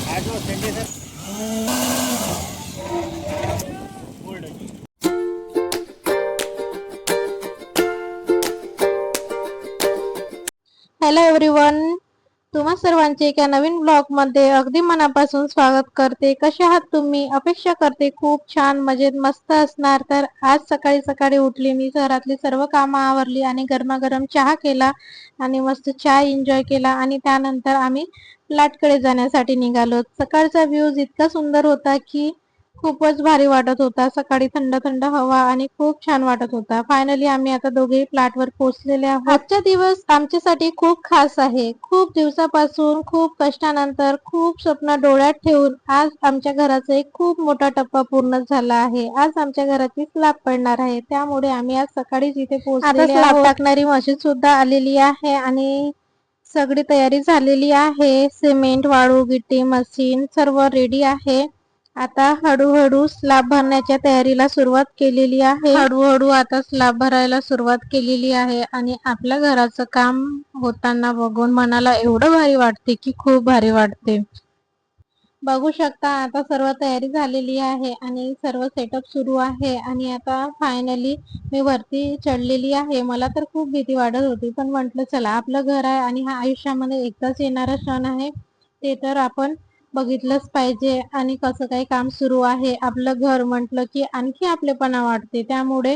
Hello everyone, तुम्हा सर्वांचे एका नवीन ब्लॉग मध्ये अगदी मनापासून स्वागत करते. कसे आहात तुम्ही? अपेक्षा करते खूप छान मजेत मस्त असणार. तर आज सकाळी सकाळी उठली मी, घरातली सर्व कामं आवरली आणि गरमागरम चहा केला आणि मस्त चहा एन्जॉय केला आणि त्यानंतर आम्ही फ्लॅटकडे जाण्यासाठी निघालो. सकाळचा व्ह्यूज इतका सुंदर होता की खूपच भारी वाटत होता. सकाळी थंड थंड हवा आणि खूप छान वाटत होता. फायनली आम्ही आता दोघेही फ्लॅटवर पोहोचलेले आहोत. आजचा दिवस आमच्यासाठी खूप खास आहे. खूप दिवसापासून खूप कष्टानंतर खूप स्वप्न डोळ्यात ठेवून आज आमच्या घराचा एक खूप मोठा टप्पा पूर्ण झाला आहे. आज आमच्या घराची स्लॅब पडणार आहे, त्यामुळे आम्ही आज सकाळीच इथे पोहोचलेले आहोत. आता स्लॅब टाकणारी मशीन सुद्धा आलेली आहे आणि सगळी तयारी झालेली आहे. सिमेंट, वाळू, गिट्टी, मशीन सर्व रेडी आहे. आता हळूहळू स्लॅब भरण्याच्या तयारीला सुरुवात केलेली आहे. हळूहळू आता स्लॅब भरायला सुरुवात केलेली आहे आणि आपल्या घराचं काम होताना बघून मनाला एवढं भारी वाटते की खूप भारी वाटते. बघू शकता आता सर्व तयारी झालेली आहे आणि सर्व सेटअप सुरू आहे आणि आता फायनली मी वरती चढलेली आहे. मला तर खूप भीती वाटत होती, पण म्हटलं चला आपलं घर आहे आणि हा आयुष्यामध्ये एकदाच येणारा क्षण आहे, ते तर आपण बघितलंच पाहिजे. आणि कसं काही काम सुरू आहे, आपलं घर म्हटलं की आणखी आपलेपणा वाटते. त्यामुळे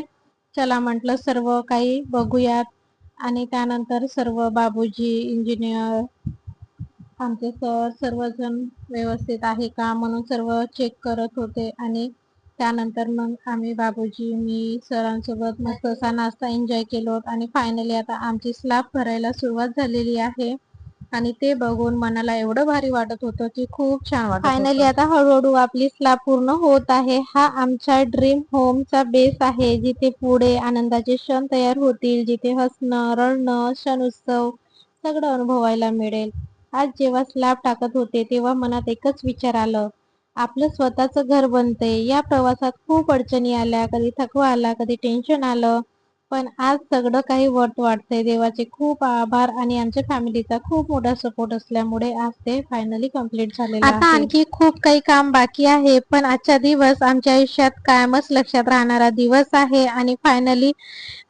चला म्हटलं सर्व काही बघूयात. आणि त्यानंतर सर्व बाबूजी, इंजिनियर, आमचे सर सर्वजण व्यवस्थित आहे का म्हणून सर्व चेक करत होते. आणि त्यानंतर मग आम्ही बाबूजी, मी सरांसोबत मस्त असा नाश्ता एन्जॉय केलो आणि फायनली आता आमची स्लॅब भरायला सुरुवात झालेली आहे आणि ते बघून मनाला एवढं भारी वाटत होतं की खूप छान वाटत. फायनली आता हळूहळू आपली स्लॅब पूर्ण होत आहे. हा आमच्या ड्रीम होमचा बेस आहे, जिथे पुढे आनंदाचे क्षण तयार होतील, जिथे हसणं, रडणं, क्षण उत्सव सगळं अनुभवायला मिळेल. आज जेव्हा स्लॅब टाकत होते तेव्हा मनात एकच विचार आलं, आपलं स्वतःचं घर बनतंय. या प्रवासात खूप अडचणी आल्या, कधी थकवा आला, कधी टेन्शन आलं, पण आज सगळं काही वर्थ वाटतंय. देवाचे खूप आभार आणि आमच्या फॅमिलीचा खूप मोठा सपोर्ट असल्यामुळे आज ते फायनली कंप्लीट झालेलं आहे. आता आणखी खूप काही काम बाकी आहे, पण आजचा दिवस आमच्या आयुष्यात कायमच लक्षात राहणारा दिवस आहे. आणि फायनली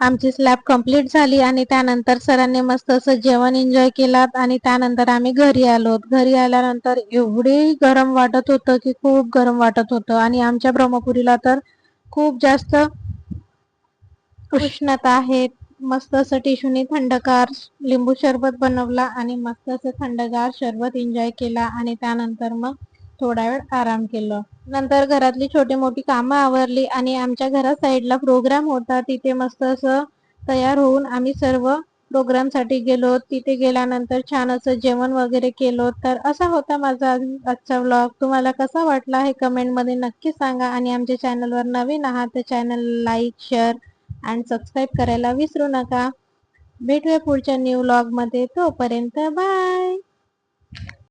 आमची स्लॅब कंप्लीट झाली आणि त्यानंतर सरांनी मस्त असं जेवण एन्जॉय केलात आणि त्यानंतर आम्ही घरी आलो. घरी आल्यानंतर एवढे गरम वाटत होतं की खूप गरम वाटत होतं आणि आमच्या ब्रह्मपुरीला तर खूप जास्त उष्णता आहे. मस्त असं टिशूनी थंडगार लिंबू सरबत बनवला आणि मस्त असं थंडगार सरबत एन्जॉय केला आणि त्यानंतर मग थोडा वेळ आराम केला. नंतर घरातली छोटी मोठी कामं आवरली आणि आमच्या घरा साईडला प्रोग्राम होता, तिथे मस्त असं तयार होऊन आम्ही सर्व प्रोग्रामसाठी गेलो. तिथे गेल्यानंतर छान असं जेवण वगैरे केलो. तर असा होता माझा आजचा व्लॉग. तुम्हाला कसा वाटला हे कमेंटमध्ये नक्की सांगा आणि आमच्या चॅनलवर नवीन आहात तर चॅनल लाईक, शेअर आणि सबस्क्राईब करायला विसरू नका. भेटूया पुढच्या न्यू व्लॉग मध्ये. तोपर्यंत बाय.